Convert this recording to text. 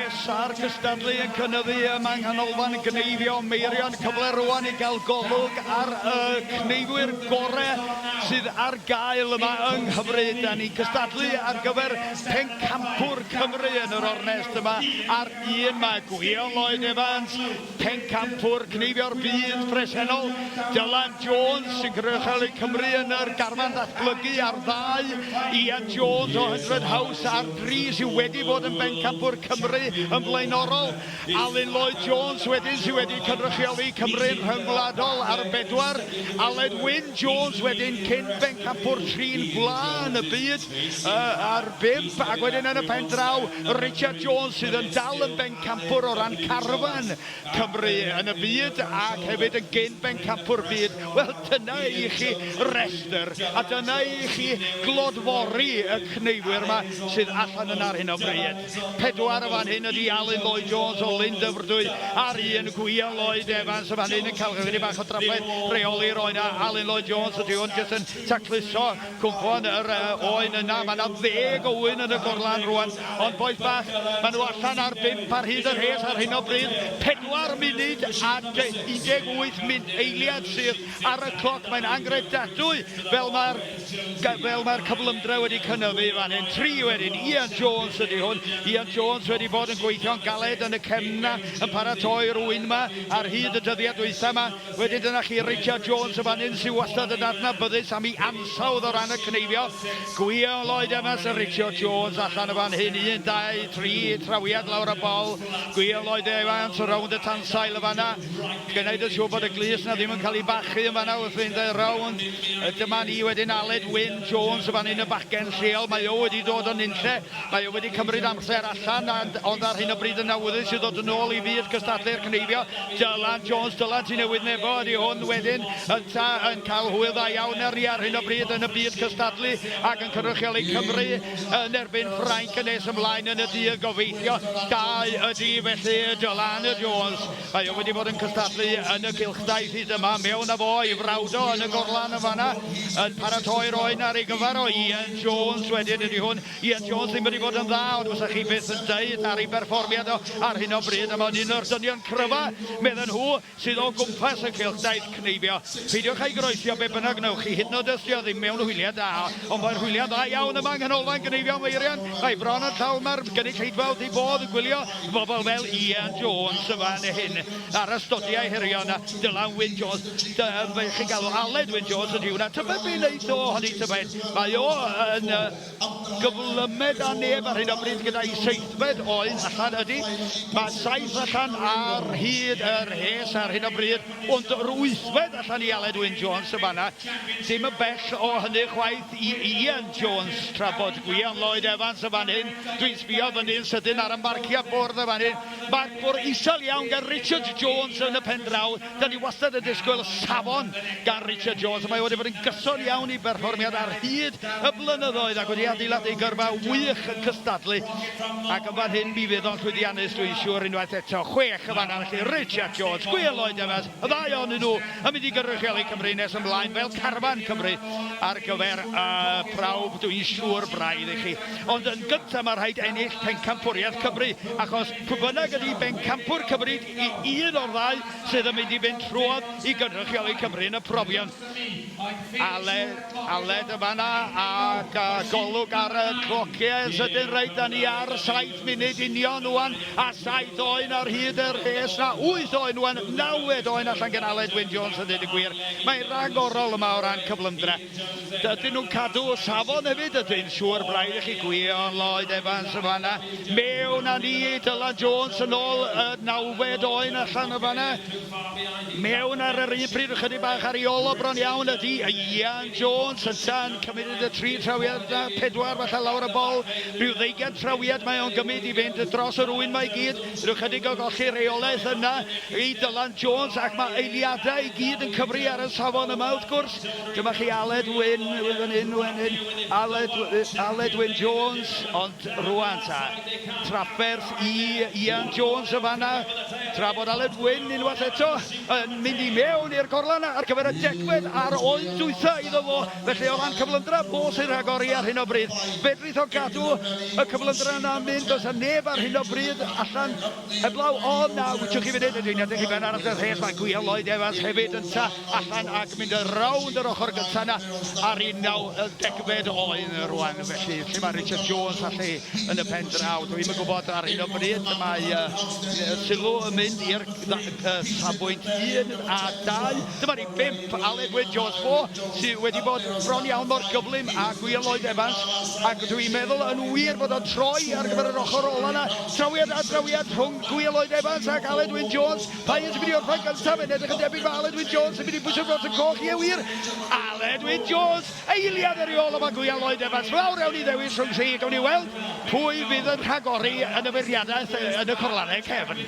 Nesa'r cystadlu yn cynyddu ym Manghanolfan Cneifio Meirion, cyfle rwan i gael golwg ar cneifwyr gorau sydd ar gael yma yng Nghymru. Da ni cystadlu ar gyfer Pencampwr Cymru yn yr ornest yma ar un mae Gwion Lloyd Evans, Pencampwr Cneifio'r byd presennol, Dylan Jones sy'n grychel i Cymru yn yr garfan datblygu ar 2, Ian Jones o 100 House ar 3 sydd wedi bod yn Pencampwr Cymru yn blaenorol, Alun Lloyd Jones wedyn sydd wedi cynrychioli Cymru'n rhyngwladol ar 4, Aled Wyn Jones wedyn cyn Pencampwr 3 blaen y byd ar 5, ac wedyn yn y pen draw Richard Jones sydd yn dal yn Pencampwr o ran carfan Cymru yn y byd ac hefyd yn gyn Pencampwr byd. Wel, dyna i chi restr a dyna i chi glodfori y cneifwyr yma sydd allan yn ar hyn o bryd. 4 y fan hyn ydi Alun Lloyd Jones o Lyndyfrdwy ar 1 Gwion Lloyd Evans y fan hyn yn cael chydig bach o drafod reoli roen a Alun Lloyd Jones ydi hwn jyst yn tacluso cwmpon yr oen yna. Mae yna 10 o wyn yn y gorlan rwan, ond boes bach maen nhw allan ar 5 ar hyd yr hes ar hyn o bryd. 4 munud a 18 eiliad sydd ar y cloc. Mae'n angredadwy fel mae'r cyflymdra wedi cynyddu fan hyn. 3 wedyn, Ian Jones ydi hwn. Ian Jones wedi bod yn gweithio'n galed yn y cefna yn paratoi rwy'n yma ar hyd y dyddiad dwytha yma. Wedyn dyna chi Richard Jones y fan hyn sy'n wastad yn adnabyddus am ei ansawdd o ran y cneifio. Gwion Lloyd Evans a Richard Jones allan y fan hyn. 1, 2, 3 trawiad lawr y bol. Gwion Lloyd Evans o rownd y tansail y fanna. Gwneud yn siŵr bod y glus na ddim yn cael ei bachu yn fanna wrth fynd y rownd. Dyma ni wedyn Aled Wyn Jones y fan hyn y bachgen lleol. Mae o wedi dod o'n nunlle. Mae o wedi cymryd amser allan, ond ar hyn o bryd yn awyddus sydd dod yn ôl i fyd cystadlu'r cneifio. Dylan Jones, Dylan sy'n newydd nefo, ydi hwn wedyn yn cael hwyl dda iawn ar hyn o bryd yn y byd cystadlu ac yn cynrychioli Cymru yn erbyn Ffrainc yn nes ymlaen yn y dydd gobeithio. 2 ydi felly Dylan Jones. Mae o wedi bod yn cystadlu yn y gylchdaith hyd yma mewn â fo i frawdo yn y gorlan y fanna yn paratoi roen ar ei gyfer o Ian Jones wedyn ydi hwn. Ian Jones ddim wedi bod yn dda, ond fysa chi beth yn deud ar ei berfformiad o ar hyn o bryd. A mae'n un o'r dynion cryfa medden nhw sydd o gwmpas y cylchdaith cneifio. Peidiwch ei groesio be bynnag wnewch chi, hyd yn oed ystio ddim mewn hwyliau da, ond mae'n hwyliau da iawn yma Nghanolfan Cneifio Meirion. Mae bron yn llawn mae'r gynulleidfa i bod yn gwylio bobl fel Ian Jones y fan hyn ar y stodiau hirion a Dylan Wyn Jones. Chi'n galw Aled Wyn Jones ydi hwnna. Tybed be'n neud o hynny tybed. Mae o yn gyflymed a neb ar hyn o bryd gyda'i 7 oen allan ydi. Mae 7 allan ar hyd yr hes ar hyn o bryd, ond yr 8 allan i Aled Wyn Jones y fanna. Dim y bell o hynny chwaith i Ian Jones tra bod Gwion Lloyd Evans y fan hyn. Dwi'n sbio fan hyn sydyn ar y marciau bwrdd y fan hyn. Marc bwrdd isel iawn gan Richard Jones yn y pen draw. Da ni wastad yn disgwyl safon gan Richard Jones. Mae wedi bod yn gyson iawn i berfformiad ar hyd y blynyddoedd ac wedi adeiladu gyrfa wych yn cystadlu. Ac yn fan hyn mi fydd o'n llwyddiannus dwi'n siŵr unwaith eto. 6 y fanna felly Richard Jones, Gwion Lloyd Evans, y 2 o'n nhw yn mynd i gynrychioli Cymru nes ymlaen fel carfan Cymru ar gyfer prawf dwi'n siŵr braidd i chi. Ond yn gyntaf mae rhaid ennill Pencampwriaeth Cymru achos pwy bynnag ydi Pencampwr Cymru i un o'r 2 sydd yn mynd i fynd trwodd i gynrychioli Cymru yn y profion. Aled y fanna ac golwg ar y clociau sydyn reit da ni ar 7 munud union wan a 7 oen ar hyd yr hes na 8 oen wan 9 oen allan gen Aled Wyn Jones yn dweud y gwir. Mae'n ragorol yma o ran cyflymdra. Dydyn nhw'n cadw safon hefyd ydyn siŵr braidd i chi Gwion Lloyd Evans y fanna. Mewn â ni Dylan Jones yn ôl 9 oen allan y fanna. Mewn ar yr un pryd ychydig bach ar ei ôl o bron iawn ydi Ian Jones yn tan cymryd y 3 trawiad 4 falle lawr y bol. Rhyw 20 trawiad mae o'n gymryd i fynd dros y rwyn mae gyd. Rwy'n chydig o golli reolaeth yna i Dylan Jones ac mae eiliadau i gyd yn cyfri ar y safon yma wrth gwrs. Dyma chi Aled Wyn, Aled Wyn Jones, ond rwan ta trafferth i Ian Jones y fanna. Tra bod Aled Wyn unwaith eto yn mynd I mewn i'r gorlan ar gyfer y degfed ar oed dwytha iddo fo. Felly o ran cyflymdra, bos i'r rhagori ar hyn o bryd. Fedrith o gadw y cyflymdra yna mynd, does y neb ar hyn o bryd allan heblaw. O na, wytiwch chi fynd dwi'n edrych I ben ar y rhes. Mae Gwyl Lloyd Evans hefyd yn ta allan ac mynd y rawnd yr ochr gyntaf yna ar 19 oed rwan. Felly, lle mae Richard Jones allu yn y pen draw. Dwi'n yn gwybod ar hyn o bryd, mae sylw yn mynd i'r safbwynt 1 a 2. Dyma ni 5 Aled Wyn Jones 4 sydd wedi bod bron iawn mor gyflym a Gwyl Lloyd Evans. Ac dwi'n meddwl yn wir bod o'n troi ar gyfer yr ochr ola yna. Trawiad a drawiad rhwng Gwyl Lloyd Evans ac Aled Wyn Jones. Pa yn sy'n mynd I orffen gyntaf yn edrych yn debyg mae Aled Wyn Jones yn mynd I bwysio dros y coch I wir. Aled Wyn Jones, eiliad ar ôl yma Gwyl Lloyd Evans. Fawr iawn I ddewis rhwng si. Gawn ni weld pwy fydd yn rhagori yn y beirniadaeth yn y corlanau cefn.